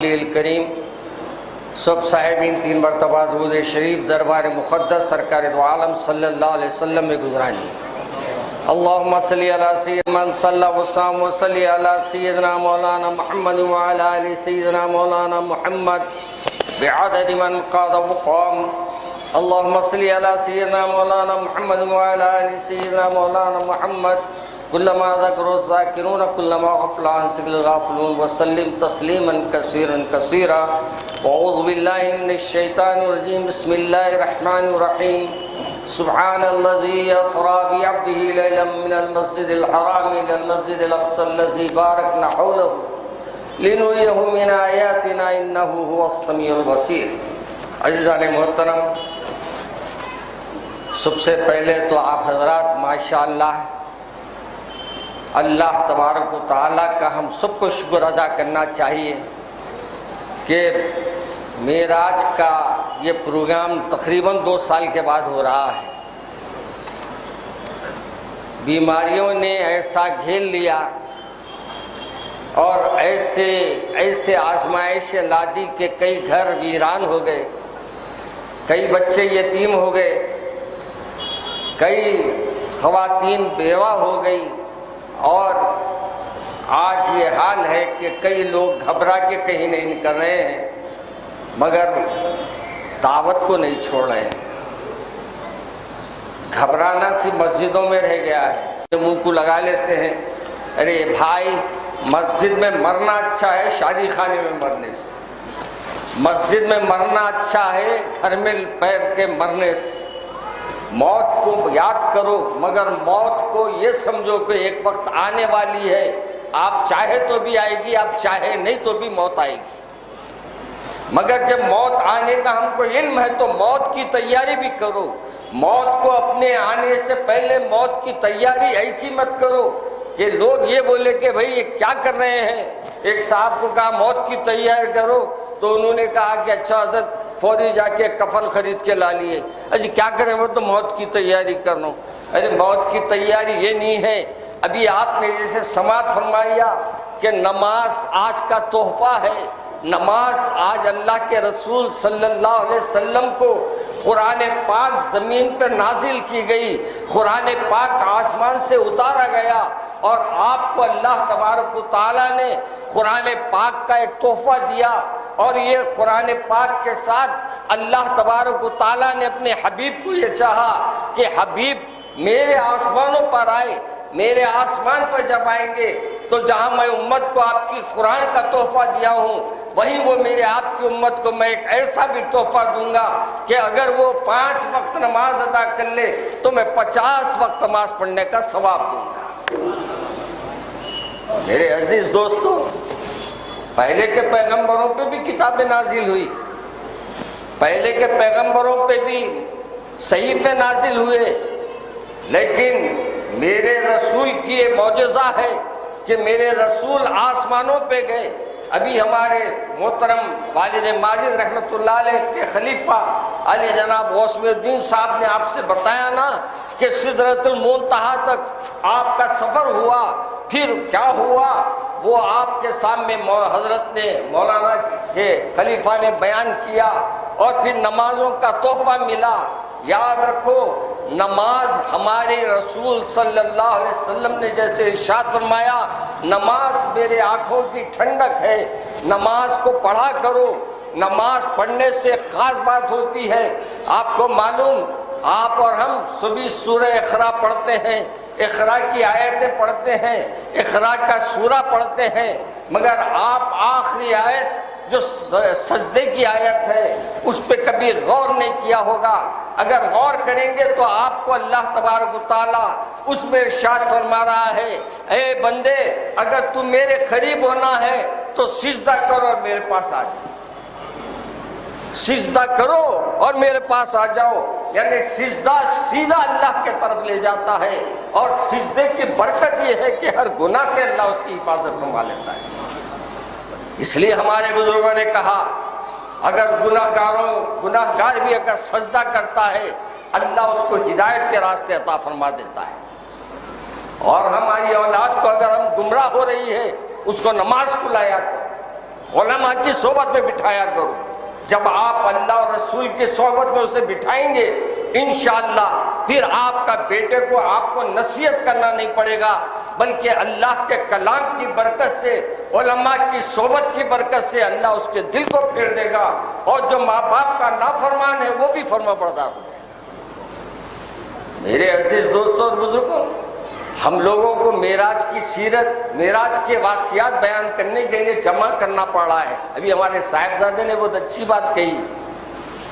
کریم سب صاحبین 3 مرتبہ درود شریف دربار مقدس سرکار دو عالم صلی اللہ علیہ وسلم میں گزرانی۔ اللہم صلی علی سیدنا من صلی وسلم وصلی علی سیدنا مولانا محمد وعلی آل سیدنا مولانا محمد بعدد من قاد وقام۔ اللہم صلی علی سیدنا مولانا محمد وعلی آل سیدنا مولانا محمد کلما ذکروا الذاکرون کلما غفل عن ذکر الغافلون وسلم تسلیما کثیرا کثیرا۔ اعوذ باللہ من الشیطان الرجیم بسم اللہ الرحمن الرحیم۔ سبحان الذی اسری بعبدہ لیلا من المسجد الحرام الى المسجد الاقصى الذی بارکنا حولہ لنریہ من آیاتنا انہ هو السمیع البصیر۔ عزیزان محترم، سب سے پہلے تو آپ حضرات ماشاءاللہ اللہ تبارک و تعالیٰ کا ہم سب کو شکر ادا کرنا چاہیے کہ معراج کا یہ پروگرام تقریباً 2 سال کے بعد ہو رہا ہے۔ بیماریوں نے ایسا گھیر لیا اور ایسے آزمائش لادی کہ کئی گھر ویران ہو گئے، کئی بچے یتیم ہو گئے، کئی خواتین بیوہ ہو گئی، اور آج یہ حال ہے کہ کئی لوگ گھبرا کے کہیں نہیں نکل رہے ہیں مگر دعوت کو نہیں چھوڑ رہے ہیں۔ گھبرانا سی مسجدوں میں رہ گیا ہے، منہ کو لگا لیتے ہیں، ارے بھائی مسجد میں مرنا اچھا ہے شادی خانے میں مرنے سے، مسجد میں مرنا اچھا ہے گھر میں پیر کے مرنے سے۔ موت کو یاد کرو مگر موت کو یہ سمجھو کہ ایک وقت آنے والی ہے، آپ چاہے تو بھی آئے گی، آپ چاہے نہیں تو بھی موت آئے گی، مگر جب موت آنے کا ہم کو علم ہے تو موت کی تیاری بھی کرو۔ موت کو اپنے آنے سے پہلے موت کی تیاری ایسی مت کرو کہ لوگ یہ بولے کہ بھئی یہ کیا کر رہے ہیں۔ ایک صاحب کو کہا موت کی تیاری کرو تو انہوں نے کہا کہ اچھا حضرت فوری جا کے کفن خرید کے لا لیے۔ اجی کیا کریں وہ تو موت کی تیاری کرنا۔ ارے موت کی تیاری یہ نہیں ہے، ابھی آپ نے جیسے سماعت فرمایا کہ نماز آج کا تحفہ ہے، نماز آج اللہ کے رسول صلی اللہ علیہ وسلم کو قرآن پاک زمین پر نازل کی گئی، قرآن پاک آسمان سے اتارا گیا اور آپ کو اللہ تبارک و تعالیٰ نے قرآن پاک کا ایک تحفہ دیا، اور یہ قرآن پاک کے ساتھ اللہ تبارک و تعالیٰ نے اپنے حبیب کو یہ چاہا کہ حبیب میرے آسمانوں پر آئے، میرے آسمان پر جب آئیں گے تو جہاں میں امت کو آپ کی قرآن کا تحفہ دیا ہوں وہیں وہ میرے آپ کی امت کو میں ایک ایسا بھی تحفہ دوں گا کہ اگر وہ 5 وقت نماز ادا کر لے تو میں 50 وقت نماز پڑھنے کا ثواب دوں گا۔ میرے عزیز دوستو، پہلے کے پیغمبروں پہ بھی کتابیں نازل ہوئی، پہلے کے پیغمبروں پہ بھی صحیفے نازل ہوئے، لیکن میرے رسول کی یہ معجزہ ہے کہ میرے رسول آسمانوں پہ گئے۔ ابھی ہمارے محترم والد ماجد رحمۃ اللہ علیہ کے خلیفہ علی جناب غوث الدین صاحب نے آپ سے بتایا نا کہ سدرۃ المنتہا تک آپ کا سفر ہوا، پھر کیا ہوا وہ آپ کے سامنے حضرت نے مولانا کے خلیفہ نے بیان کیا، اور پھر نمازوں کا تحفہ ملا۔ یاد رکھو نماز ہمارے رسول صلی اللہ علیہ وسلم نے جیسے ارشاد فرمایا نماز میرے آنکھوں کی ٹھنڈک ہے، نماز کو پڑھا کرو۔ نماز پڑھنے سے خاص بات ہوتی ہے، آپ کو معلوم آپ اور ہم صبح سورہ اقرا پڑھتے ہیں، اقرا کی آیتیں پڑھتے ہیں، اقرا کا سورہ پڑھتے ہیں، مگر آپ آخری آیت جو سجدے کی آیت ہے اس پہ کبھی غور نہیں کیا ہوگا۔ اگر غور کریں گے تو آپ کو اللہ تبارک و تعالیٰ اس میں ارشاد فرما رہا ہے، اے بندے اگر تم میرے قریب ہونا ہے تو سجدہ کرو اور میرے پاس آ جاؤ، سجدہ کرو اور میرے پاس آ جاؤ۔ یعنی سجدہ سیدھا اللہ کے طرف لے جاتا ہے، اور سجدے کی برکت یہ ہے کہ ہر گناہ سے اللہ اس کی حفاظت فرما لیتا ہے۔ اس لیے ہمارے بزرگوں نے کہا اگر گناہگار بھی اگر سجدہ کرتا ہے اللہ اس کو ہدایت کے راستے عطا فرما دیتا ہے، اور ہماری اولاد کو اگر ہم گمراہ ہو رہی ہے اس کو نماز کو لایا کرو، علماء کی صحبت میں بٹھایا کرو. جب آپ اللہ اور رسول کی صحبت میں اسے بٹھائیں گے انشاءاللہ پھر آپ کا بیٹے کو آپ کو نصیحت کرنا نہیں پڑے گا، بلکہ اللہ کے کلام کی برکت سے، علماء کی صحبت کی برکت سے اللہ اس کے دل کو پھیر دے گا، اور جو ماں باپ کا نافرمان ہے وہ بھی فرما بردار ہو جائے. میرے عزیز دوستوں اور بزرگوں، ہم لوگوں کو معراج کی سیرت، معراج کے واقعات بیان کرنے کے لیے جمع کرنا پڑا ہے. ابھی ہمارے صاحبزادے نے بہت اچھی بات کہی.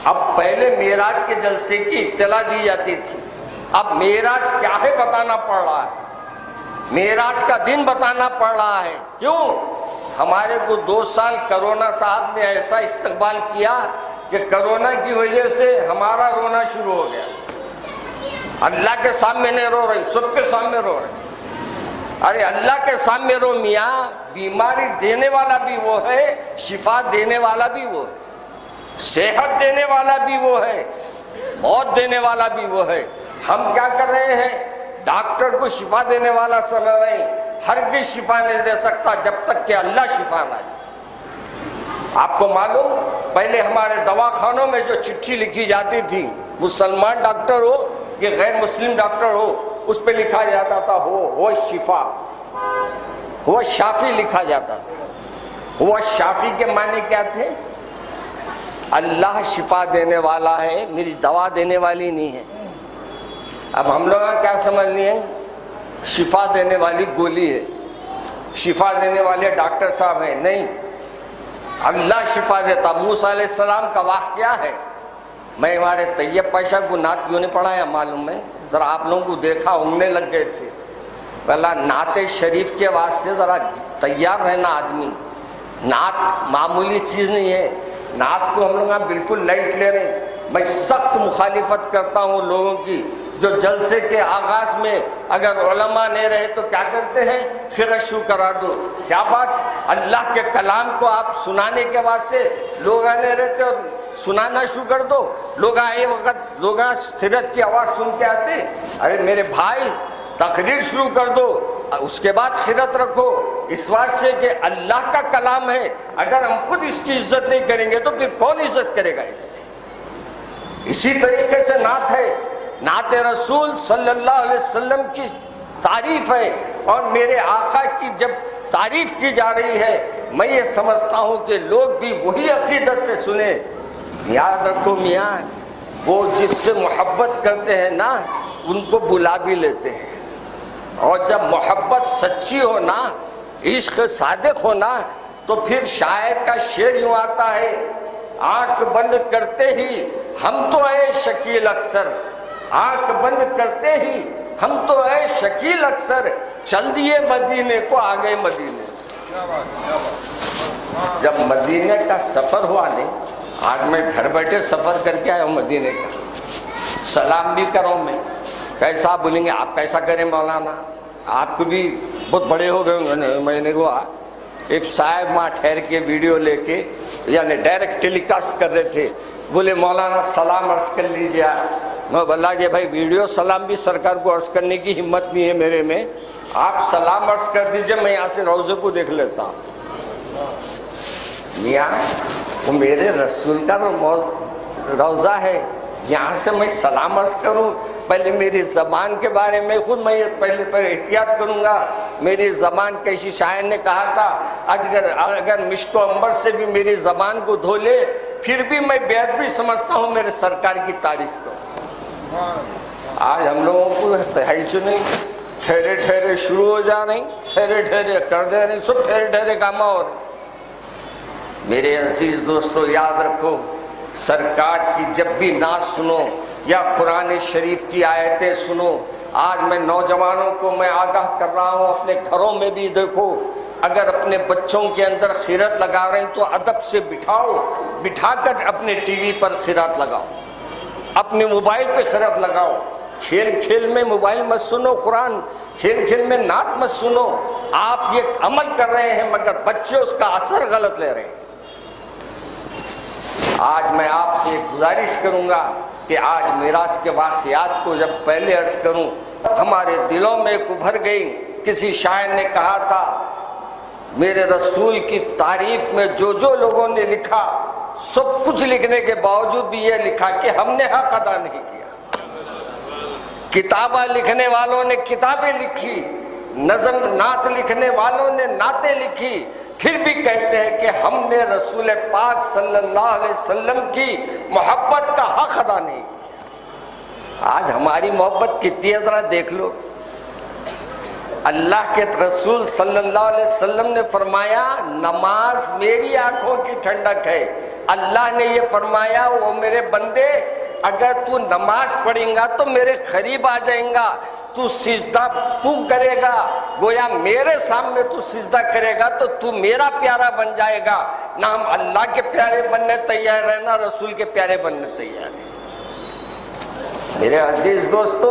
اب پہلے معراج کے جلسے کی اطلاع دی جاتی تھی، اب معراج کیا ہے بتانا پڑ رہا ہے، معراج کا دن بتانا پڑ رہا ہے. کیوں؟ ہمارے کو 2 سال کرونا صاحب نے ایسا استقبال کیا کہ کرونا کی وجہ سے ہمارا رونا شروع ہو گیا. اللہ کے سامنے نہیں رو رہے، سب کے سامنے رو رہے. ارے اللہ کے سامنے رو میاں، بیماری دینے والا بھی وہ ہے، شفا دینے والا بھی وہ ہے، صحت دینے والا بھی وہ ہے، موت دینے والا بھی وہ ہے. ہم کیا کر رہے ہیں؟ ڈاکٹر کو شفا دینے والا سمجھ رہے ہیں. ہرگز شفا نہیں دے سکتا جب تک کہ اللہ شفا نہ دے. آپ کو معلوم، پہلے ہمارے دواخانوں میں جو چٹھی لکھی جاتی تھی، مسلمان ڈاکٹر ہو کہ غیر مسلم ڈاکٹر ہو، اس پہ لکھا جاتا تھا ہو شفا، ہو شافی لکھا جاتا تھا. ہو شافی کے معنی کیا تھے؟ اللہ شفا دینے والا ہے، میری دوا دینے والی نہیں ہے. اب ہم لوگ کیا سمجھنی ہے؟ شفا دینے والی گولی ہے، شفا دینے والے ڈاکٹر صاحب ہیں. نہیں، اللہ شفا دیتا. موسیٰ علیہ السلام کا واقعہ ہے. میں ہمارے طیب پاشا کو نعت کیوں نہیں پڑھایا معلوم ہے؟ ذرا آپ لوگوں کو دیکھا انگنے لگ گئے تھے. اللہ نعت شریف کے واسطے ذرا تیار رہنا آدمی. نعت معمولی چیز نہیں ہے. نعت کو ہم لوگ بالکل لائٹ لے رہے ہیں. میں سخت مخالفت کرتا ہوں لوگوں کی جو جلسے کے آغاز میں اگر علماء نہیں رہے تو کیا کرتے ہیں؟ خیرت شروع کرا دو. کیا بات؟ اللہ کے کلام کو آپ سنانے کے واسطے لوگ نہیں رہتے اور سنانا شروع کر دو. لوگ آئے وقت لوگ خیرت کی آواز سن کے آتے. ارے میرے بھائی، تقریر شروع کر دو، اس کے بعد خیرت رکھو. اس واسطے کہ اللہ کا کلام ہے، اگر ہم خود اس کی عزت نہیں کریں گے تو پھر کون عزت کرے گا اس کی؟ اسی طریقے سے نعت ہے، نعت رسول صلی اللہ علیہ وسلم کی تعریف ہے، اور میرے آقا کی جب تعریف کی جا رہی ہے میں یہ سمجھتا ہوں کہ لوگ بھی وہی عقیدت سے سنیں. یاد رکھو میاں، وہ جس سے محبت کرتے ہیں نا ان کو بلا بھی لیتے ہیں، اور جب محبت سچی ہو نا، عشق صادق ہو نا، تو پھر شاعر کا شعر یوں آتا ہے، آنکھ بند کرتے ہی ہم تو اے شکیل اکثر، آنکھ بند کرتے ہی ہم تو اے شکیل اکثر، چل دیے مدینے کو آگئے مدینے سے. جب مدینے کا سفر ہوا نہیں، آج میں گھر بیٹھے سفر کر کے آیا ہوں مدینے کا، سلام بھی کروں میں. کیسا بولیں گے آپ؟ کیسا کریں مولانا؟ آپ کو بھی بہت بڑے ہو گئے ہوں. میں نے کہا ایک صاحب وہاں ٹھہر کے ویڈیو لے کے یعنی ڈائریکٹ ٹیلی کاسٹ کر رہے تھے، بولے مولانا سلام عرض کر لیجیے. میں بولا کہ بھائی ویڈیو سلام بھی سرکار کو عرض کرنے کی ہمت نہیں ہے میرے میں، آپ سلام عرض کر دیجئے، میں یہاں سے روضے کو دیکھ لیتا ہوں. میاں وہ میرے رسول کا روضہ ہے، یہاں سے میں سلام عرض کروں؟ پہلے میری زبان کے بارے میں خود میں پہلے احتیاط کروں گا. میری زبان کیسی شاعر نے کہا تھا، اگر مشک و عنبر سے بھی میری زبان کو دھو لے پھر بھی میں بیعت بھی سمجھتا ہوں میرے سرکار کی تعریف کو. آج ہم لوگوں کو ہے چنے ٹھہرے ٹھہرے شروع ہو جا رہے ہیں، ٹھہرے ٹھہرے کر دے رہے ہیں، سب ٹھہرے ٹھہرے کام ہو رہے ہیں. میرے عزیز دوستو یاد رکھو، سرکار کی جب بھی نعت سنو یا قرآن شریف کی آیتیں سنو، آج میں نوجوانوں کو میں آگاہ کر رہا ہوں، اپنے گھروں میں بھی دیکھو، اگر اپنے بچوں کے اندر خیرات لگا رہے ہیں تو ادب سے بٹھاؤ، بٹھا کر اپنے ٹی وی پر خیرات لگاؤ، اپنے موبائل پہ خیرات لگاؤ. کھیل کھیل میں موبائل مت سنو قرآن، کھیل کھیل میں نعت مت سنو. آپ یہ عمل کر رہے ہیں مگر بچے اس کا اثر غلط لے رہے ہیں. آج میں آپ سے ایک گزارش کروں گا کہ آج معراج کے واقعات کو جب پہلے عرض کروں، ہمارے دلوں میں ایک ابھر گئی. کسی شاعر نے کہا تھا، میرے رسول کی تعریف میں جو جو لوگوں نے لکھا، سب کچھ لکھنے کے باوجود بھی یہ لکھا کہ ہم نے حق ادا نہیں کیا۔ کتابیں لکھنے والوں نے کتابیں لکھی، نظم نعت لکھنے والوں نے نعتیں لکھی، پھر بھی کہتے ہیں کہ ہم نے رسول پاک صلی اللہ علیہ وسلم کی محبت کا حق ادا نہیں کیا۔ آج ہماری محبت کتنی ہے ذرا دیکھ لو۔ اللہ کے رسول صلی اللہ علیہ وسلم نے فرمایا نماز میری آنکھوں کی ٹھنڈک ہے۔ اللہ نے یہ فرمایا وہ میرے بندے اگر تو نماز پڑھیں گا تو میرے قریب آ جائیں گا، تو سجدہ تو کرے گا، گویا میرے سامنے تو سجدہ کرے گا تو تو میرا پیارا بن جائے گا۔ نہ ہم اللہ کے پیارے بننے تیار ہیں نہ رسول کے پیارے بننے تیار ہیں۔ میرے عزیز دوستو،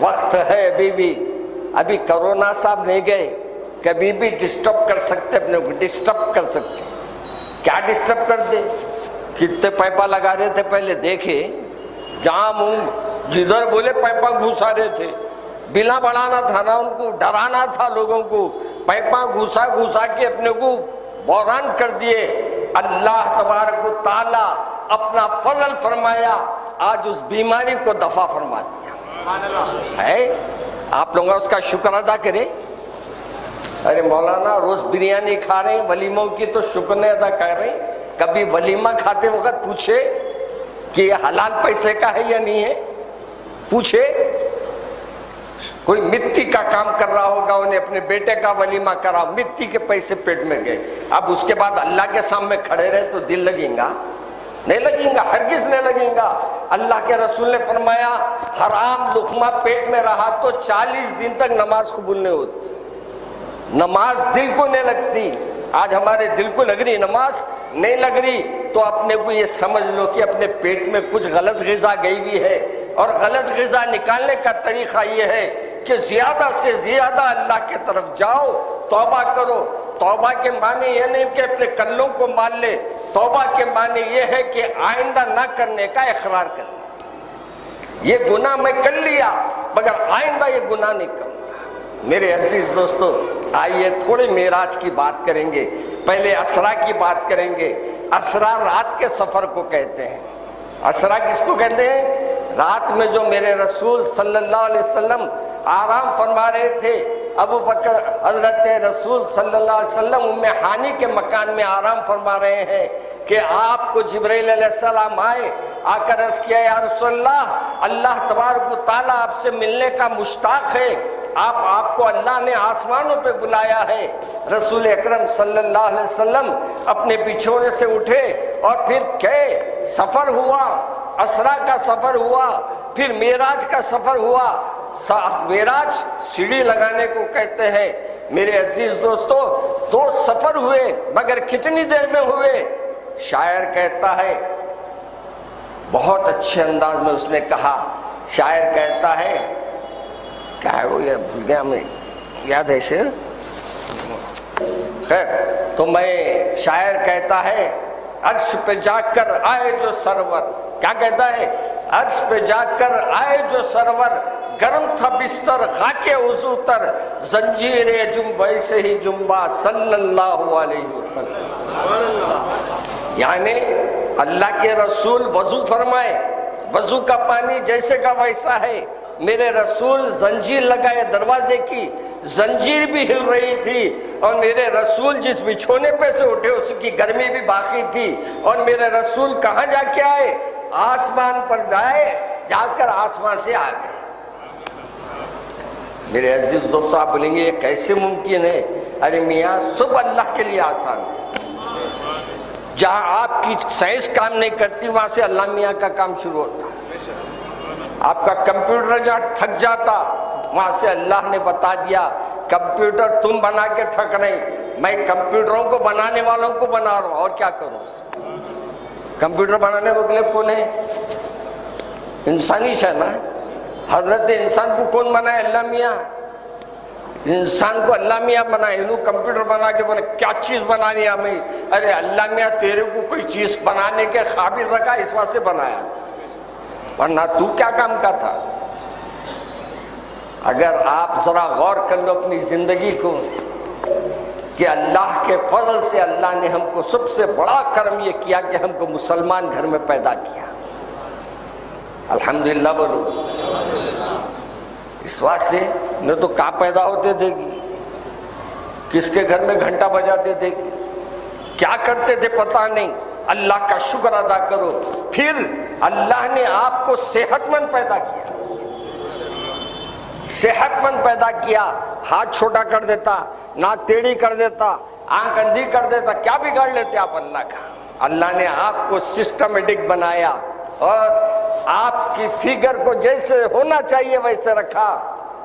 وقت ہے ابھی کرونا صاحب نہیں گئے، کبھی بھی ڈسٹرب کر سکتے، اپنے کو ڈسٹرب کر سکتے۔ کیا ڈسٹرب کر دے؟ کتنے پیپا لگا رہے تھے پہلے دیکھے، جہاں منہ جدھر بولے پیپا گھسا رہے تھے۔ بلا بڑھانا تھا نا، ان کو ڈرانا تھا لوگوں کو، پیپا گھسا کے اپنے کو بحران کر دیے۔ اللہ تبارک و تعالی اپنا فضل فرمایا، آج اس بیماری کو دفع فرما دیا ہے۔ آپ لوگ اس کا شکر ادا کریں۔ ارے مولانا روز بریانی کھا رہے ہیں، ولیموں کی تو شکر نہیں ادا کر رہے ہیں۔ کبھی ولیمہ کھاتے وقت پوچھے کہ یہ حلال پیسے کا ہے یا نہیں ہے؟ پوچھے۔ کوئی مٹی کا کام کر رہا ہوگا، انہیں اپنے بیٹے کا ولیمہ کرا، مٹی کے پیسے پیٹ میں گئے، اب اس کے بعد اللہ کے سامنے کھڑے رہے تو دل لگیں گا؟ نہیں لگیں گا، ہرگز نہیں لگیں گا۔ اللہ کے رسول نے فرمایا حرام لقمہ پیٹ میں رہا تو 40 دن تک نماز قبول نہیں ہوتی، نماز دل کو نہیں لگتی۔ آج ہمارے دل کو لگ رہی نماز، نہیں لگ رہی تو اپنے کو یہ سمجھ لو کہ اپنے پیٹ میں کچھ غلط غذا گئی ہوئی ہے، اور غلط غذا نکالنے کا طریقہ یہ ہے کہ زیادہ سے زیادہ اللہ کے طرف جاؤ، توبہ کرو۔ توبہ کے معنی یہ نہیں کہ اپنے کلوں کو مان لے، توبہ کے معنی یہ ہے کہ آئندہ نہ کرنے کا اقرار کر لے۔ یہ گناہ میں کر لیا مگر آئندہ یہ گناہ نہیں کروں۔ میرے عزیز دوستو، آئیے تھوڑے معراج کی بات کریں گے، پہلے اسرا کی بات کریں گے۔ اسرا رات کے سفر کو کہتے ہیں۔ اسرا کس کو کہتے ہیں؟ رات میں جو میرے رسول صلی اللہ علیہ وسلم آرام فرما رہے تھے، ابو بکر حضرت رسول صلی اللہ علیہ وسلم ام ہانی کے مکان میں آرام فرما رہے ہیں کہ آپ کو جبرائیل علیہ السلام آئے، آ کر عرض کیا یا رسول اللہ، اللہ تبارک و تعالیٰ آپ سے ملنے کا مشتاق ہے، آپ کو اللہ نے آسمانوں پہ بلایا ہے۔ رسول اکرم صلی اللہ علیہ وسلم اپنے بچھونے سے اٹھے اور پھر کہ سفر ہوا، اسرا کا سفر ہوا، پھر معراج کا سفر ہوا۔ معراج سیڑھی لگانے کو کہتے ہیں۔ میرے عزیز دوستو، 2 سفر ہوئے مگر کتنی دیر میں ہوئے؟ شاعر کہتا ہے، بہت اچھے انداز میں اس نے کہا، شاعر کہتا ہے، کیا ہے وہ، یہ بھول گیا میں، یاد ہے شعر؟ خیر تو میں، شاعر کہتا ہے عرش پہ جا کر آئے جو سرور، کیا کہتا ہے؟ عرش پہ جا کر آئے جو سرور، گرم تھا بستر خاک وضو تر، زنجیر جنب ویسے ہی جنبا صلی اللہ علیہ وسلم۔ یعنی اللہ کے رسول وضو فرمائے، وضو کا پانی جیسے کا ویسا ہے۔ میرے رسول زنجیر لگائے دروازے کی، زنجیر بھی ہل رہی تھی، اور میرے رسول جس بچھونے پہ سے اٹھے اس کی گرمی بھی باقی تھی، اور میرے رسول کہاں جا کے آئے؟ آسمان پر جا کر آسمان سے آ گئے۔ میرے عزیز دوست صاحب بولیں گے یہ کیسے ممکن ہے؟ ارے میاں سب اللہ کے لیے آسان ہے۔ جہاں آپ کی سائنس کام نہیں کرتی وہاں سے اللہ میاں کا کام شروع ہوتا ہے۔ آپ کا کمپیوٹر جہاں تھک جاتا وہاں سے اللہ نے بتا دیا کمپیوٹر تم بنا کے تھک نہیں، میں کمپیوٹروں کو بنانے والوں کو بنا رہا ہوں، اور کیا کروں؟ کمپیوٹر بنانے والے کون ہے؟ انسانی ہے نا۔ حضرت انسان کو کون بنائے؟ اللہ میاں۔ انسان کو اللہ میاں بنائے، انہوں کمپیوٹر بنا کے بنا، کیا چیز بنانی ہے ہمیں؟ ارے اللہ میاں تیرے کو کوئی چیز بنانے کے قابل رکھا، اس واسطے بنایا، ورنہ تو کیا کام کا تھا؟ اگر آپ ذرا غور کر لو اپنی زندگی کو، کہ اللہ کے فضل سے اللہ نے ہم کو سب سے بڑا کرم یہ کیا کہ ہم کو مسلمان گھر میں پیدا کیا. الحمدللہ بولو. اس واسطے نہ تو کہاں پیدا ہوتے تھے کہ کس کے گھر میں گھنٹہ بجاتے تھے کہ کیا کرتے تھے پتہ نہیں. اللہ کا شکر ادا کرو. پھر اللہ نے آپ کو صحت مند پیدا کیا, صحت مند پیدا کیا. ہاتھ چھوٹا کر دیتا, ناک ٹیڑھی کر دیتا, آنکھ اندھی کر دیتا, کیا بگاڑ لیتے آپ اللہ کا. اللہ نے آپ کو سسٹمیٹک بنایا اور آپ کی فگر کو جیسے ہونا چاہیے ویسے رکھا.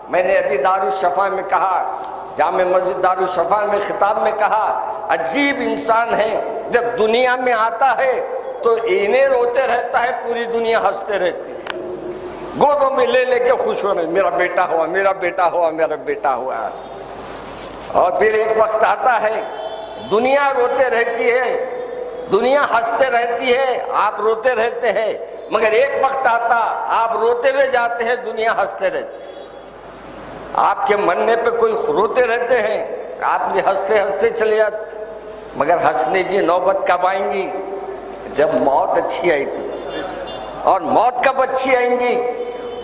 میں نے ابھی دارالشفا میں کہا, جامع مسجد دارالشفا میں خطاب میں کہا, عجیب انسان ہے, جب دنیا میں آتا ہے تو انہیں روتے رہتا ہے, پوری دنیا ہنستے رہتی ہے, گودوں میں لے لے کے خوش ہو رہے, میرا بیٹا ہوا, میرا بیٹا ہوا, میرا بیٹا ہوا. اور پھر ایک وقت آتا ہے دنیا روتے رہتی ہے, دنیا ہنستے رہتی ہے, آپ روتے رہتے ہیں, مگر ایک وقت آتا آپ روتے ہوئے جاتے ہیں, دنیا ہنستے رہتی ہے. آپ کے مرنے پہ کوئی روتے رہتے ہیں, آپ بھی ہنستے ہنستے چلے جاتے, مگر ہنسنے کی نوبت کب آئیں گی؟ جب موت اچھی آئی تھی. اور موت کب اچھی آئیں گی؟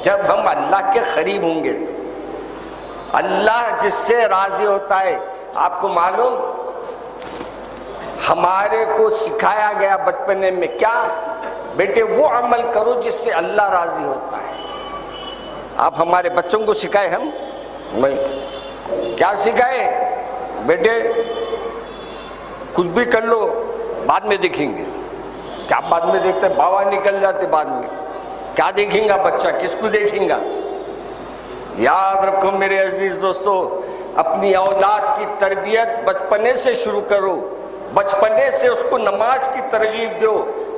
جب ہم اللہ کے قریب ہوں گے. تو اللہ جس سے راضی ہوتا ہے, آپ کو معلوم ہمارے کو سکھایا گیا بچپنے میں کیا, بیٹے وہ عمل کرو جس سے اللہ راضی ہوتا ہے. آپ ہمارے بچوں کو سکھائے, ہم کیا سکھائے؟ بیٹے کچھ بھی کر لو, بعد میں دیکھیں گے. کیا بعد میں دیکھتے, باوا نکل جاتے بعد میں, کیا دیکھیں گا بچہ, کس کو دیکھیں گا؟ یاد رکھو میرے عزیز دوستو, اپنی اولاد کی تربیت بچپنے سے شروع کرو, بچپنے سے اس کو نماز کی ترغیب دو.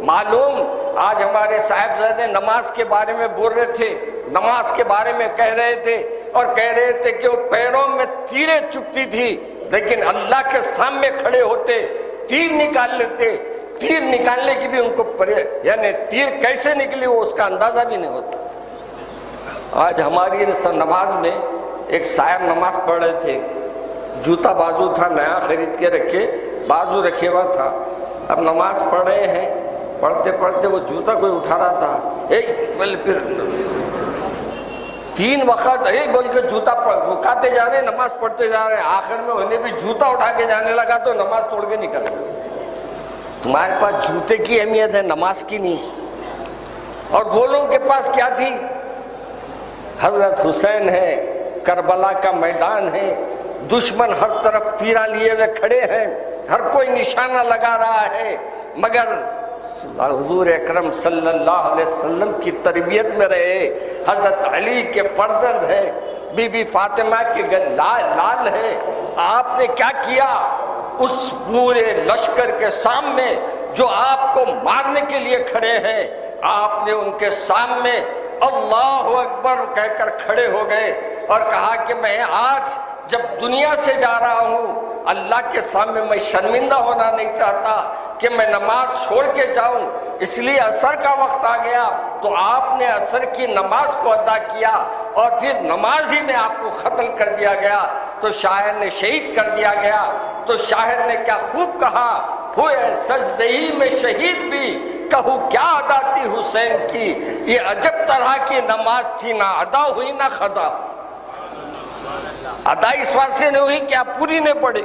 معلوم آج ہمارے صاحبزادے نماز کے بارے میں بول رہے تھے, نماز کے بارے میں کہہ رہے تھے, اور کہہ رہے تھے کہ وہ پیروں میں تیریں چبھتی تھی, لیکن اللہ کے سامنے کھڑے ہوتے تیر نکال لیتے. تیر نکالنے کی بھی ان کو یعنی تیر کیسے نکلی وہ اس کا اندازہ بھی نہیں ہوتا. آج ہماری نماز میں ایک صاحب نماز پڑھ رہے تھے, جوتا بازو تھا نیا خرید کے رکھے, بازو رکھے ہوا تھا. اب نماز پڑھ رہے ہیں, پڑھتے پڑھتے وہ جوتا کوئی اٹھا رہا تھا, پھر 3 وقت بول کے جوتا رکاتے جا رہے, نماز پڑھتے جا رہے, آخر میں انہیں بھی جوتا اٹھا کے جانے لگا تو نماز توڑ کے نکل گئے. تمہارے پاس جوتے کی اہمیت ہے, نماز کی نہیں. اور وہ لوگوں کے پاس کیا تھی؟ حضرت حسین ہے, کربلا کا میدان ہے, دشمن ہر طرف تیرا لیے ہوئے کھڑے ہیں, ہر کوئی نشانہ لگا رہا ہے, مگر حضور اکرم صلی اللہ علیہ وسلم کی تربیت میں رہے. حضرت علی کے فرزند ہے, بی بی فاطمہ کے لال ہے. آپ نے کیا کیا؟ اس پورے لشکر کے سامنے جو آپ کو مارنے کے لیے کھڑے ہیں, آپ نے ان کے سامنے اللہ اکبر کہہ کر کھڑے ہو گئے اور کہا کہ میں آج جب دنیا سے جا رہا ہوں, اللہ کے سامنے میں شرمندہ ہونا نہیں چاہتا کہ میں نماز چھوڑ کے جاؤں, اس لیے عصر کا وقت آ گیا تو آپ نے عصر کی نماز کو ادا کیا اور پھر نماز ہی میں آپ کو قتل کر دیا گیا. تو شاعر نے شہید کر دیا گیا. تو شاعر نے کیا خوب کہا, ہوئے سجدہی میں شہید بھی, کہوں کیا ادا تھی حسین کی, یہ عجب طرح کی نماز تھی, نہ ادا ہوئی نہ قضا. ادا اس واسطے نہیں ہوئی کہ آپ پوری نہیں پڑھی,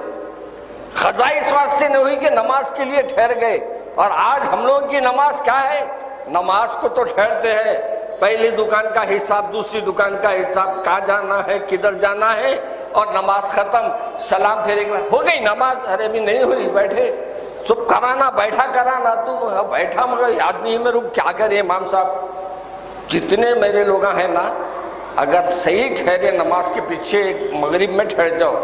قضا اس واسطے نہیں ہوئی کہ نماز کے لیے ٹھہر گئے. اور آج ہم لوگوں کی نماز کیا ہے؟ نماز کو تو ٹھہرتے ہیں, پہلی دکان کا حساب, دوسری دکان کا حساب, کہاں جانا ہے, کدھر جانا ہے, اور نماز ختم, سلام پھیرے ہو گئی نماز. ارے ابھی نہیں ہوئی, بیٹھے سب کرانا, بیٹھا کرانا, تو بیٹھا مگر یاد نہیں میں رک کیا کرے. امام صاحب جتنے میرے لوگ ہیں نا, اگر صحیح ٹھہرے نماز کے پیچھے مغرب میں ٹھہر جاؤ,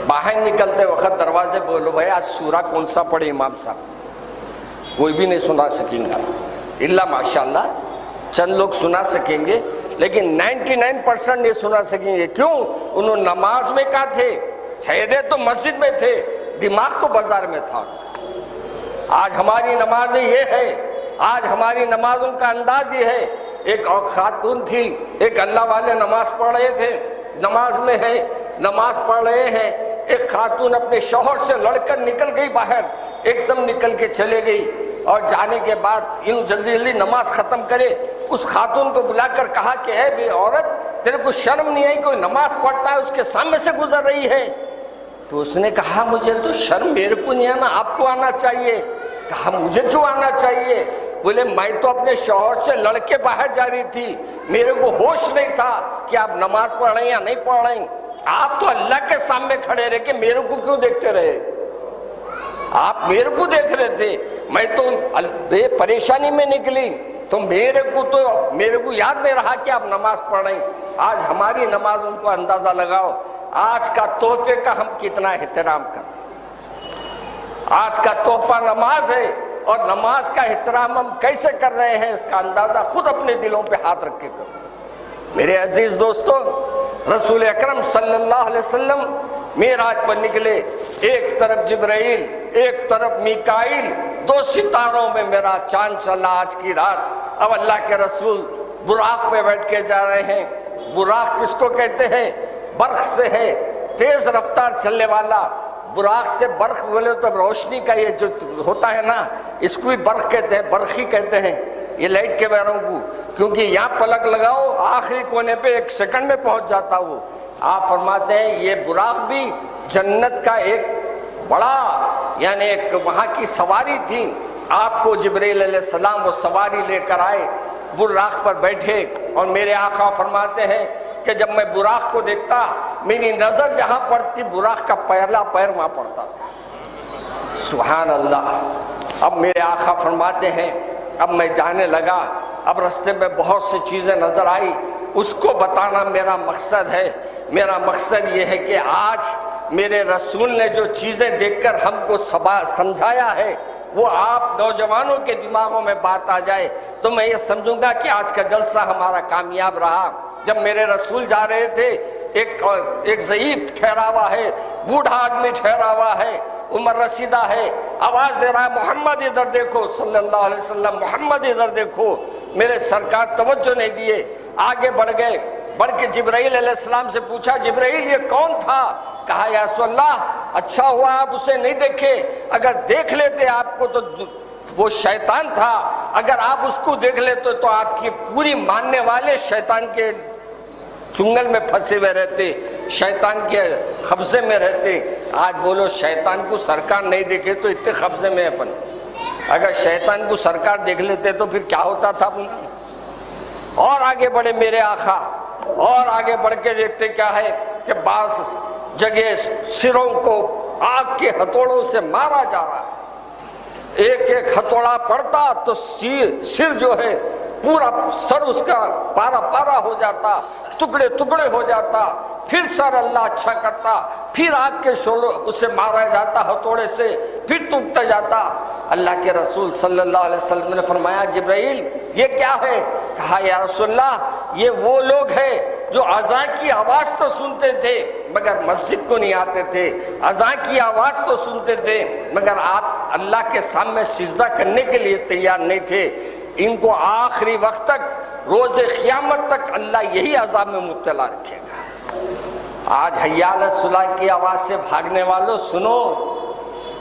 باہر نکلتے وقت دروازے بولو بھائی آج سورہ کون سا پڑھے امام صاحب, کوئی بھی نہیں سنا سکیں گا, الا ماشاءاللہ چند لوگ سنا سکیں گے, لیکن 99% نہیں سنا سکیں گے. کیوں؟ انہوں نماز میں کہاں تھے, ٹھہرے تو مسجد میں تھے, دماغ تو بازار میں تھا. آج ہماری نمازیں یہ ہے, آج ہماری نمازوں کا انداز یہ ہے. ایک اور خاتون تھی, ایک اللہ والے نماز پڑھ رہے تھے, نماز میں ہے, نماز پڑھ رہے ہیں, ایک خاتون اپنے شوہر سے لڑ کر نکل گئی باہر، ایک دم نکل کے چلے گئی، اور جانے کے بعد ان جلدی جلدی نماز ختم کرے، اس خاتون کو بلا کر کہا کہ اے بے عورت، تیرے کو شرم نہیں آئی؟ کوئی نماز پڑھتا ہے اس کے سامنے سے گزر رہی ہے۔ تو اس نے کہا مجھے تو شرم میرے کو نہیں آنا، آپ کو آنا چاہیے۔ کہا مجھے کیوں آنا چاہیے؟ بولے میں تو اپنے شوہر سے لڑ کے باہر جا رہی تھی، میرے کو ہوش نہیں تھا کہ آپ نماز پڑھ رہے ہیں یا نہیں پڑھ رہے ہیں، آپ تو اللہ کے سامنے کھڑے رہے کہ میرے کو کیوں دیکھتے رہے؟ آپ میرے کو دیکھ رہے تھے، میں تو بے پریشانی میں نکلی، تو میرے کو یاد نہیں رہا کہ آپ نماز پڑھ رہے ہیں۔ آج ہماری نماز ان کو اندازہ لگاؤ، آج کا تحفے کا ہم کتنا احترام کریں۔ آج کا تحفہ نماز ہے، اور نماز کا احترام ہم کیسے کر رہے ہیں اس کا اندازہ خود اپنے دلوں پہ ہاتھ رکھ کے کرو۔ میرے عزیز دوستو، رسول اکرم صلی اللہ علیہ وسلم معراج پر نکلے، ایک طرف جبرائیل ایک طرف میکائیل، دو ستاروں میں میرا چاند چلا آج کی رات۔ اب اللہ کے رسول براق پہ بیٹھ کے جا رہے ہیں۔ براق کس کو کہتے ہیں؟ برق سے ہے، تیز رفتار چلنے والا۔ براق سے برق بولے تو روشنی کا یہ جو ہوتا ہے نا، اس کو بھی برق کہتے ہیں، برقی کہتے ہیں یہ لائٹ کے ویروں کو، کیونکہ یہاں پلک لگاؤ آخری کونے پہ 1 سیکنڈ میں پہنچ جاتا وہ۔ آپ فرماتے ہیں یہ براق بھی جنت کا ایک بڑا یعنی ایک وہاں کی سواری تھی۔ آپ کو جبرائیل علیہ السلام وہ سواری لے کر آئے، براق پر بیٹھے، اور میرے آقا فرماتے ہیں کہ جب میں براق کو دیکھتا میری نظر جہاں پڑتی براق کا پہلا پیر وہاں پڑتا تھا۔ سبحان اللہ۔ اب میرے آقا فرماتے ہیں اب میں جانے لگا، اب رستے میں بہت سی چیزیں نظر آئی، اس کو بتانا میرا مقصد ہے۔ میرا مقصد یہ ہے کہ آج میرے رسول نے جو چیزیں دیکھ کر ہم کو سمجھایا ہے وہ آپ نوجوانوں کے دماغوں میں بات آ جائے تو میں یہ سمجھوں گا کہ آج کا جلسہ ہمارا کامیاب رہا۔ جب میرے رسول جا رہے تھے، ایک ضعیف ٹھہرا ہوا ہے، بوڑھا آدمی ٹھہرا ہوا ہے، عمر رسیدہ ہے، آواز دے رہا ہے محمد ادھر دیکھو صلی اللہ علیہ وسلم، محمد ادھر دیکھو۔ میرے سرکار توجہ نہیں دیے، آگے بڑھ گئے، بڑھ کے جبرائیل علیہ السلام سے پوچھا جبرائیل یہ کون تھا؟ کہا یا رسول اللہ اچھا ہوا آپ اسے نہیں دیکھے، اگر دیکھ لیتے آپ کو تو وہ شیطان تھا، اگر آپ اس کو دیکھ لیتے تو آپ کی پوری ماننے والے شیطان کے چنگل میں پھنسے ہوئے رہتے، شیطان کے قبضے میں رہتے۔ آج بولو شیطان کو سرکار نہیں دیکھے تو اتنے قبضے میں اپن، اگر شیطان کو سرکار دیکھ لیتے تو پھر کیا ہوتا تھا اپنا۔ اور آگے بڑھے میرے آقا، اور آگے بڑھ کے دیکھتے کیا ہے کہ بعض جگہ سروں کو آگ کے ہتھوڑوں سے مارا جا رہا ہے، ایک ایک ہتھوڑا پڑتا تو سر جو ہے پورا سر اس کا پارا پارا ہو جاتا، ٹکڑے ٹکڑے ہو جاتا، پھر سر اللہ اچھا کرتا، پھر آگ کے شعلوں اسے مارا جاتا ہتھوڑے سے، پھر ٹوٹتا جاتا۔ اللہ کے رسول صلی اللہ علیہ وسلم نے فرمایا جبرائیل یہ کیا ہے؟ کہا یا رسول اللہ یہ وہ لوگ ہیں جو اذان کی آواز تو سنتے تھے مگر مسجد کو نہیں آتے تھے، اذان کی آواز تو سنتے تھے مگر آپ اللہ کے سامنے سجدہ کرنے کے لیے تیار نہیں تھے۔ ان کو آخری وقت تک، روز قیامت تک اللہ یہی عذاب میں مبتلا رکھے گا۔ آج حی علی الصلاۃ کی آواز سے بھاگنے والوں سنو،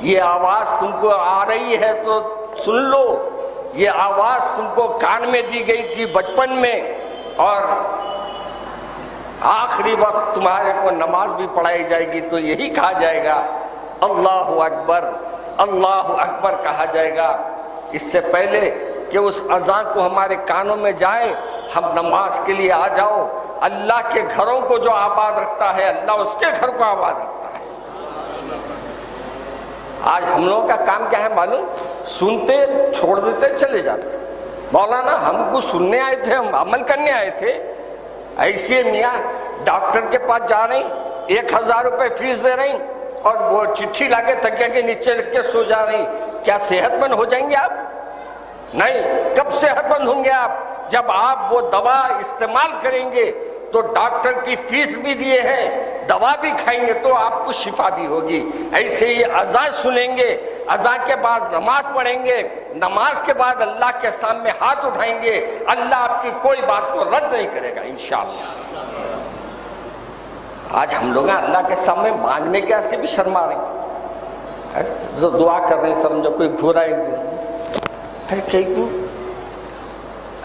یہ آواز تم کو آ رہی ہے تو سن لو، یہ آواز تم کو کان میں دی گئی تھی بچپن میں، اور آخری وقت تمہارے کو نماز بھی پڑھائی جائے گی تو یہی کہا جائے گا اللہ اکبر اللہ اکبر کہا جائے گا۔ اس سے پہلے کہ اس اذان کو ہمارے کانوں میں جائے، ہم نماز کے لیے آ جاؤ۔ اللہ کے گھروں کو جو آباد رکھتا ہے اللہ اس کے گھر کو آباد رکھتا ہے۔ آج ہم لوگوں کا کام کیا ہے معلوم؟ سنتے چھوڑ دیتے چلے جاتے۔ مولانا ہم کو سننے آئے تھے، ہم عمل کرنے آئے تھے۔ ایسے میاں ڈاکٹر کے پاس جا رہی، 1000 روپے فیس دے رہی اور وہ چٹھی لا کے تکیے کے نیچے رکھ کے سو جا رہی، کیا صحت مند ہو جائیں گے آپ؟ نہیں۔ کب صحت مند ہوں گے آپ؟ جب آپ وہ دوا استعمال کریں گے تو ڈاکٹر کی فیس بھی دیے ہیں، دوا بھی کھائیں گے تو آپ کو شفا بھی ہوگی۔ ایسے ہی اذان سنیں گے، اذان کے بعد نماز پڑھیں گے، نماز کے بعد اللہ کے سامنے ہاتھ اٹھائیں گے، اللہ آپ کی کوئی بات کو رد نہیں کرے گا انشاءاللہ۔ آج ہم لوگ اللہ کے سامنے مانگنے کے سے بھی شرما رہے ہیں، جو دعا کر رہے ہیں سمجھو کوئی گھورا ہی ارے کیوں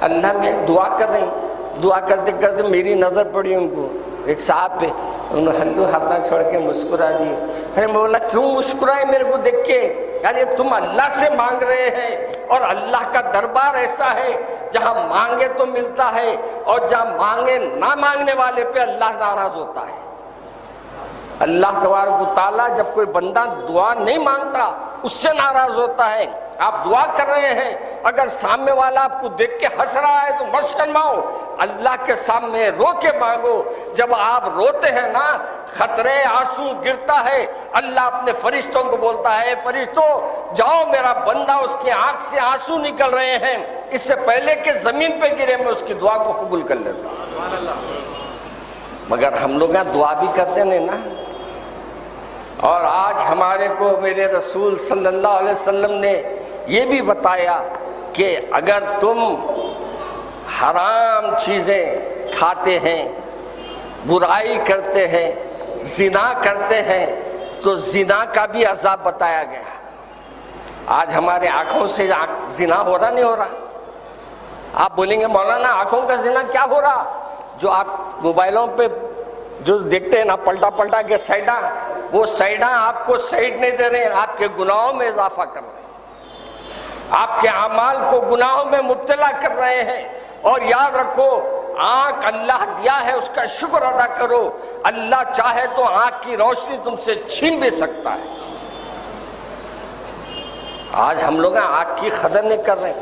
اللہ میں دعا کر رہے ہیں، دعا کرتے کرتے میری نظر پڑی ان کو، ایک صاحب پہ، انہوں نے ہلو ہاتھاں چھوڑ کے مسکرا دیے۔ ارے میں بولا کیوں مسکرائے میرے کو دیکھ کے؟ یعنی تم اللہ سے مانگ رہے ہیں اور اللہ کا دربار ایسا ہے جہاں مانگے تو ملتا ہے اور جہاں مانگے نہ مانگنے والے پہ اللہ ناراض ہوتا ہے۔ اللہ تبارک و تعالیٰ جب کوئی بندہ دعا نہیں مانگتا اس سے ناراض ہوتا ہے۔ آپ دعا کر رہے ہیں، اگر سامنے والا آپ کو دیکھ کے ہنس رہا ہے تو مت شرماؤ، اللہ کے سامنے رو کے مانگو۔ جب آپ روتے ہیں نا، خطرے آنسو گرتا ہے، اللہ اپنے فرشتوں کو بولتا ہے، فرشتوں جاؤ میرا بندہ اس کی آنکھ سے آنسو نکل رہے ہیں، اس سے پہلے کہ زمین پہ گرے میں اس کی دعا کو قبول کر لیتا ہوں۔ مگر ہم لوگ دعا بھی کرتے نہیں نا۔ اور آج ہمارے کو میرے رسول صلی اللہ علیہ وسلم نے یہ بھی بتایا کہ اگر تم حرام چیزیں کھاتے ہیں، برائی کرتے ہیں، زنا کرتے ہیں تو زنا کا بھی عذاب بتایا گیا۔ آج ہمارے آنکھوں سے زنا ہو رہا نہیں ہو رہا؟ آپ بولیں گے مولانا آنکھوں کا زنا کیا ہو رہا؟ جو آپ موبائلوں پہ جو دیکھتے ہیں نا پلٹا پلٹا کے سائڈاں، وہ سائڈاں آپ کو سائڈ نہیں دے رہے ہیں، آپ کے گناہوں میں اضافہ کر رہے ہیں، آپ کے اعمال کو گناہوں میں مبتلا کر رہے ہیں۔ اور یاد رکھو آنکھ اللہ دیا ہے، اس کا شکر ادا کرو، اللہ چاہے تو آنکھ کی روشنی تم سے چھین بھی سکتا ہے۔ آج ہم لوگ آنکھ کی قدر نہیں کر رہے،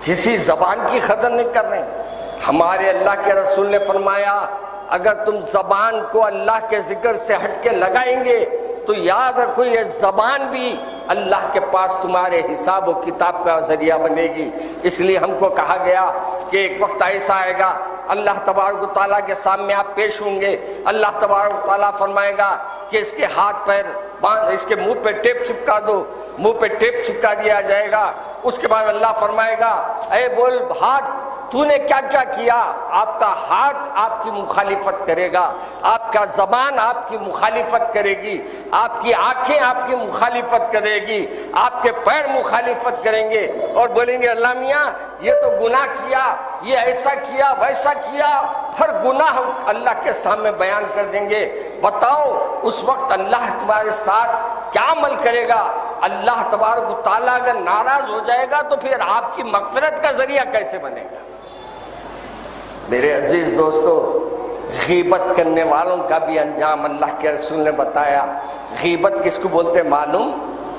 کسی زبان کی قدر نہیں کر رہے۔ ہمارے اللہ کے رسول نے فرمایا اگر تم زبان کو اللہ کے ذکر سے ہٹ کے لگائیں گے تو یاد رکھو یہ زبان بھی اللہ کے پاس تمہارے حساب و کتاب کا ذریعہ بنے گی۔ اس لیے ہم کو کہا گیا کہ ایک وقت ایسا آئے گا اللہ تبارک و تعالیٰ کے سامنے آپ پیش ہوں گے، اللہ تبارک و تعالیٰ فرمائے گا کہ اس کے ہاتھ پیر باندھ، اس کے منہ پہ ٹیپ چپکا دو، منہ پہ ٹیپ چپکا دیا جائے گا۔ اس کے بعد اللہ فرمائے گا اے بول ہاتھ تو نے کیا کیا کیا؟ آپ کا ہاتھ آپ کی مخالفت کرے گا، آپ کا زبان آپ کی مخالفت کرے گی، آپ کی آنکھیں آپ کی مخالفت کرے گی، آپ کے پیر مخالفت کریں گے اور بولیں گے اللہ میاں یہ تو گناہ کیا، یہ ایسا کیا ویسا کیا، ہر گناہ اللہ کے سامنے بیان کر دیں گے۔ بتاؤ اس وقت اللہ تمہارے ساتھ کیا عمل کرے گا؟ اللہ تبارک و تعالیٰ اگر ناراض ہو جائے گا تو پھر آپ کی مغفرت کا ذریعہ کیسے بنے گا؟ میرے عزیز دوستو، غیبت کرنے والوں کا بھی انجام اللہ کے رسول نے بتایا۔ غیبت کس کو بولتے معلوم؟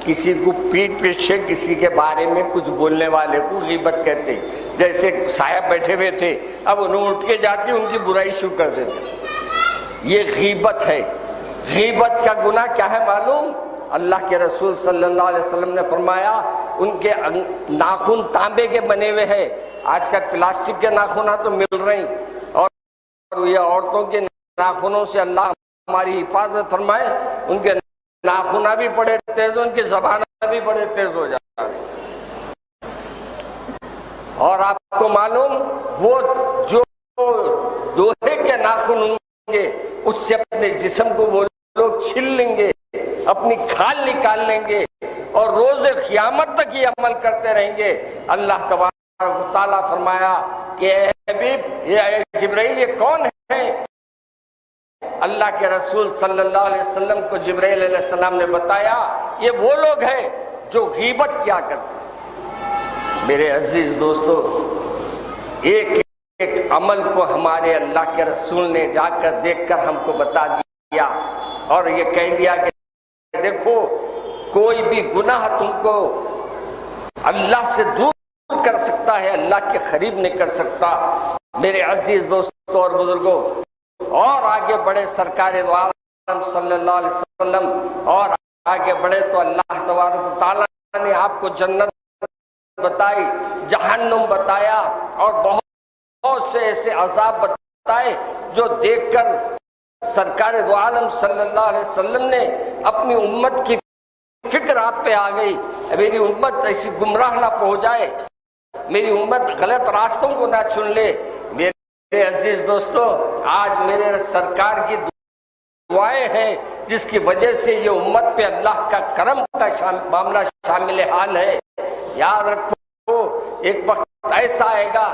کسی کو پیٹ پیچھے کسی کے بارے میں کچھ بولنے والے کو غیبت کہتے۔ جیسے صاحب بیٹھے ہوئے تھے، اب انہوں اٹھ کے جاتے ان کی برائی شروع کر دیتے، یہ غیبت ہے۔ غیبت کا گناہ کیا ہے معلوم؟ اللہ کے رسول صلی اللہ علیہ وسلم نے فرمایا ان کے ناخن تانبے کے بنے ہوئے ہیں، آج کل پلاسٹک کے ناخن تو مل رہے ہیں، اور یہ عورتوں کے ناخنوں سے اللہ ہماری حفاظت فرمائے، ان کے ناخنہ بھی بڑے تیز، ان کی زبانہ بھی بڑے تیز ہو جاتا ہے۔ اور آپ کو معلوم وہ جو لوہے کے ناخن ہوں گے اس سے اپنے جسم کو وہ لوگ چھل لیں گے، اپنی کھال نکال لیں گے اور روز قیامت تک یہ عمل کرتے رہیں گے۔ اللہ تبارک و تعالیٰ فرمایا کہ اے حبیب یہ جبرائیل یہ کون ہے؟ اللہ کے رسول صلی اللہ علیہ وسلم کو جبرائیل علیہ السلام نے بتایا یہ وہ لوگ ہیں جو غیبت کیا کرتے ہیں۔ میرے عزیز دوستو، ایک ایک عمل کو ہمارے اللہ کے رسول نے جا کر دیکھ کر ہم کو بتا دیا اور یہ کہہ دیا کہ دیکھو کوئی بھی گناہ تم کو اللہ سے دور کر سکتا ہے، اللہ کے قریب نہیں کر سکتا۔ میرے عزیز دوستوں اور بزرگوں، اور آگے بڑھے سرکار دو عالم صلی اللہ علیہ وسلم، اور آگے بڑھے تو اللہ تبارک و تعالیٰ نے آپ کو جنت بتائی، جہنم بتایا اور بہت سے ایسے عذاب بتائے جو دیکھ کر سرکار دو عالم صلی اللہ علیہ وسلم نے اپنی امت کی فکر آپ پہ آ گئی، میری امت ایسی گمراہ نہ ہو جائے، میری امت غلط راستوں کو نہ چن لے۔ میرے عزیز دوستو، آج میرے سرکار کی دعائیں ہیں جس کی وجہ سے یہ امت پہ اللہ کا کرم کا معاملہ شامل حال ہے۔ یاد رکھو ایک وقت ایسا آئے گا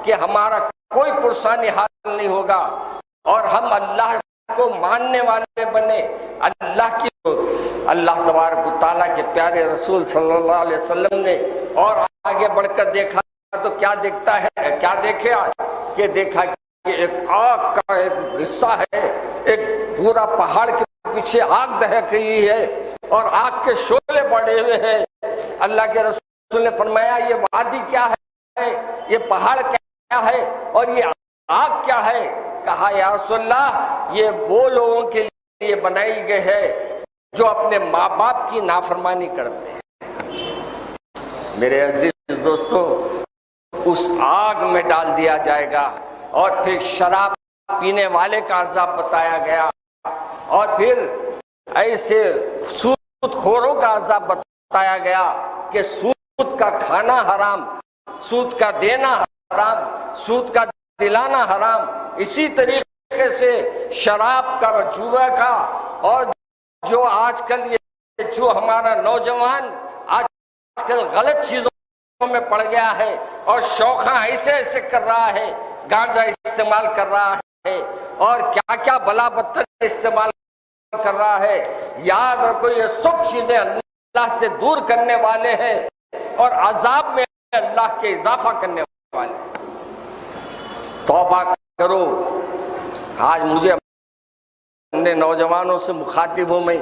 کہ ہمارا کوئی پرسانی حال نہیں ہوگا اور ہم اللہ کو ماننے والے بنے، اللہ تبارک و تعالیٰ کے پیارے رسول صلی اللہ علیہ وسلم نے اور آگے بڑھ کر دیکھا تو کیا دیکھتا ہے، کیا دیکھے آج کہ دیکھا کہ ایک آگ کا ایک حصہ ہے، ایک پورا پہاڑ کے پیچھے آگ دہک رہی ہے اور آگ کے شعلے بڑھے ہوئے ہیں۔ اللہ کے رسول نے فرمایا یہ وادی کیا ہے، یہ پہاڑ کیا ہے اور یہ آگ کیا ہے؟ کہا یا رسول اللہ یہ وہ لوگوں کے لیے بنائی گئی ہے جو اپنے ماں باپ کی نافرمانی کرتے ہیں۔ میرے عزیز دوستو، اس آگ میں ڈال دیا جائے گا اور پھر شراب پینے والے کا عذاب بتایا گیا اور پھر ایسے سود خوروں کا عذاب بتایا گیا کہ سود کا کھانا حرام، سود کا دینا حرام، سود کا دلانا حرام، اسی طریقے سے شراب کا، جوا کا، اور جو آج کل یہ جو ہمارا نوجوان آج کل غلط چیزوں میں پڑ گیا ہے اور شوخاں ایسے ایسے کر رہا ہے، گانجا استعمال کر رہا ہے اور کیا کیا بلا بدتر استعمال کر رہا ہے۔ یاد رکھو یہ سب چیزیں اللہ سے دور کرنے والے ہیں اور عذاب میں اللہ کے اضافہ کرنے والے ہیں۔ توبہ کرو۔ آج مجھے اپنے نوجوانوں سے مخاطب ہوں میں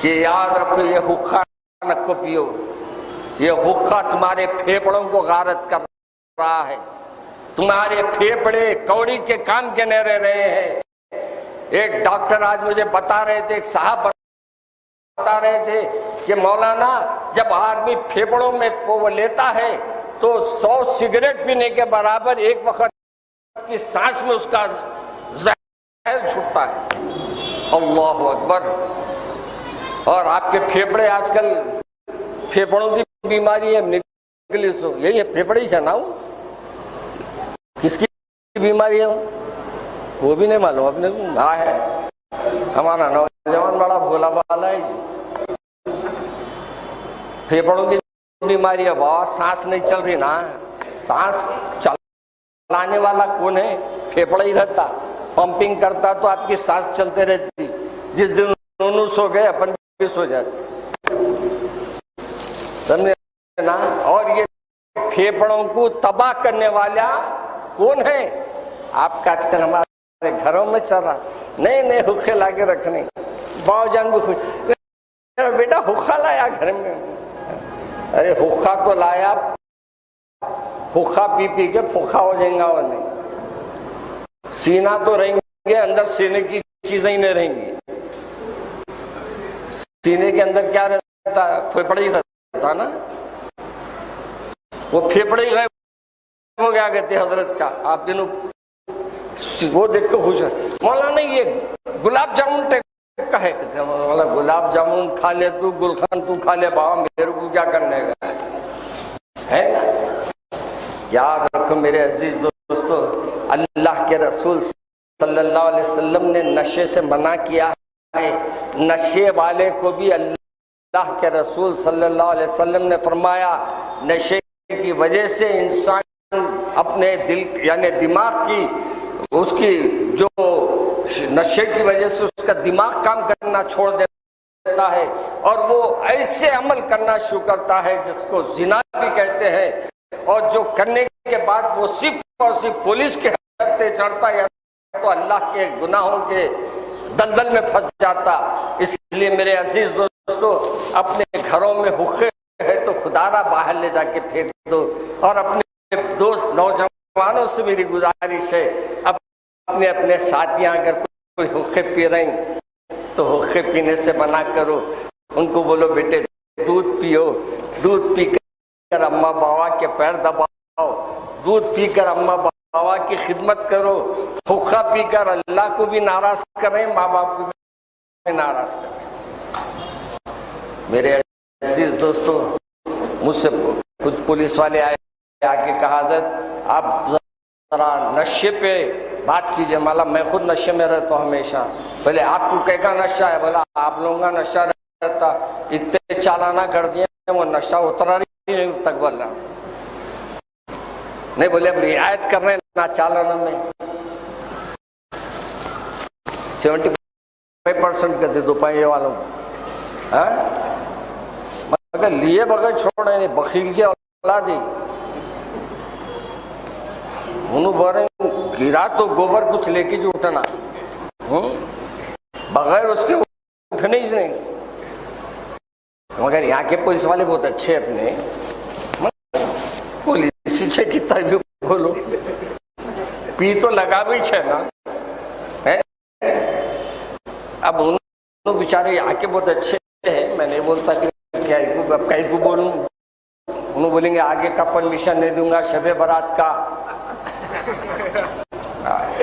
کہ یاد رکھو یہ حقہ نہ کو پیو، یہ حقہ تمہارے پھیپڑوں کو غارت کر رہا ہے، تمہارے پھیپڑے کوڑی کے کام کے نہیں رہ رہے ہیں۔ ایک ڈاکٹر آج مجھے بتا رہے تھے، ایک صاحب بتا رہے تھے کہ مولانا جب آدمی پھیپڑوں میں وہ لیتا ہے تو 100 سگریٹ پینے کے برابر ایک وقت کی سانس میں اس کا زہر چھوٹتا ہے۔ اللہ اکبر۔ اور آپ کے پھیپڑے آج کل پھیپڑوں کی بیماری ہے، نکلی سو یہی ہے، پھیپڑی سے نہ ہو، کس کی بیماری ہے وہ بھی نہیں معلوم اپنے کو۔ ہاں ہے ہمارا نوجوان بڑا بھولا بالا ہے جی، پھیپڑوں کی بیماری ہے، بہت سانس نہیں چل رہی نا، سانس چلانے والا کون ہے؟ پھیپڑا ہی رہتا، پمپنگ کرتا تو آپ کی سانس چلتے رہتی، جس دن دونوں سو گئے اپن بھی سو جاتے، سمجھے نا۔ اور یہ پھیپڑوں کو تباہ کرنے والا کون ہے؟ آپ کا آج کل ہمارے گھروں میں چل رہا، نئے نئے حقے لا کے رکھنے، باؤ جان بھی خوش، بیٹا حقہ لایا گھر میں، ارے حقہ تو لایا، حقہ پی پی کے پھوکھا ہو جائیں گا، اور نہیں سینہ تو رہیں گے، اندر سینے کی چیزیں ہی نہیں رہیں گی۔ سینے کے اندر کیا رہتا ہے؟ پھیپڑا ہی رہتا نا، وہ پھیپڑا ہی غائب ہو گیا کہتے حضرت کا۔ آپ دنوں وہ دیکھ کے خوش ہے، مولانا یہ گلاب جامن ٹائپ کا ہے، کہتے ہیں مولانا گلاب جامن کھا لے تو، گلخان تو کھا لے، بابا میرے کو کیا کرنے کا ہے نا۔ یاد رکھو میرے عزیز دوستو، اللہ کے رسول صلی اللہ علیہ وسلم نے نشے سے منع کیا ہے، نشے والے کو بھی اللہ کے رسول صلی اللہ علیہ وسلم نے فرمایا نشے کی وجہ سے انسان اپنے دل یعنی دماغ کی، اس کی جو نشے کی وجہ سے اس کا دماغ کام کرنا چھوڑ دیتا ہے اور وہ ایسے عمل کرنا شروع کرتا ہے جس کو زنا بھی کہتے ہیں، اور جو کرنے کے بعد وہ صرف اور صرف پولیس کے ہاتھ چڑھتا ہے تو اللہ کے گناہوں کے دلدل میں پھنس جاتا۔ اس لیے میرے عزیز دوستو، اپنے گھروں میں حقے ہے تو خدا را باہر لے جا کے پھینک دو، اور اپنے دوست نوجوانوں سے میری گزارش ہے، اپنے اپنے ساتھیاں اگر کوئی حقے پی رہے ہیں تو حقے پینے سے منع کرو، ان کو بولو بیٹے دودھ پیو، دودھ پی کر اماں بابا کے پیر دباؤ، دودھ پی کر اماں بابا کی خدمت کرو، حقہ پی کر اللہ کو بھی ناراض کریں، ماں باپ کو بھی ناراض کریں۔ میرے عزیز دوستو، مجھ سے کچھ پولیس والے آئے، آ کے کہا حضرت آپ ذرا نشے پہ بات کیجئے، مولا میں خود نشے میں رہتا ہوں ہمیشہ. بولے آپ کو کیا کا نشہ ہے؟ بولا آپ لوگوں کا نشہ رہتا، اتنے چالانہ کر دیا وہ نشہ اترا نہیں تک. بولا نہیں، بولے اب رعایت کر رہے ہیں نا چالانہ میں. 75% کہتے دوپہیے والوں کو، مگر لیے بغیر چھوڑے نہیں، بخیل کی اولاد ہی. انہوں بول رہے ہیں گرا تو گوبر کچھ لے کے جو اٹھنا، بغیر اس کے اٹھنے ہی نہیں. مگر یہاں کے پولیس والے بہت اچھے، اپنے پولیس چھے کتا بھی بولو پی تو لگا بھی چھے نا. اب انہوں بیچارے یہاں کے بہت اچھے ہیں، میں نہیں بولتا کہ کہیں کو بولوں. انہوں بولیں گے آگے کا پرمیشن نہیں دوں گا شب برات کا.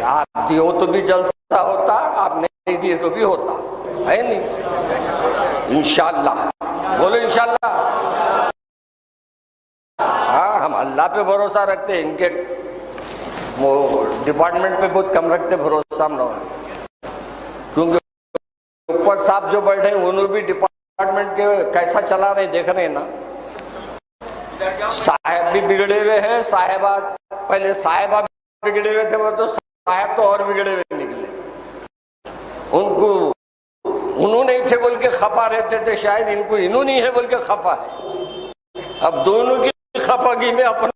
آپ دیو تو بھی جلسہ ہوتا، آپ نہیں دیے تو بھی ہوتا ہے نہیں. انشاءاللہ بولو انشاءاللہ. ہاں ہم اللہ پہ بھروسہ رکھتے ہیں، ان کے وہ ڈپارٹمنٹ پہ بہت کم رکھتے بھروسہ ہم لوگ. کیونکہ اوپر صاحب جو بیٹھے ہیں انہوں بھی ڈپارٹمنٹ کے کیسا چلا رہے دیکھ رہے ہیں نا. صاحب بھی بگڑے ہوئے ہیں، صاحبہ پہلے صاحبہ بگڑے ہوئے تھے، وہ تو صاحب تو اور بگڑے ہوئے نکلے. ان کو انہوں نہیں تھے بول کے خفا رہتے تھے، شاید ان کو انہوں نہیں ہے بول کے خفا ہے. اب دونوں کی خفاگی میں اپنا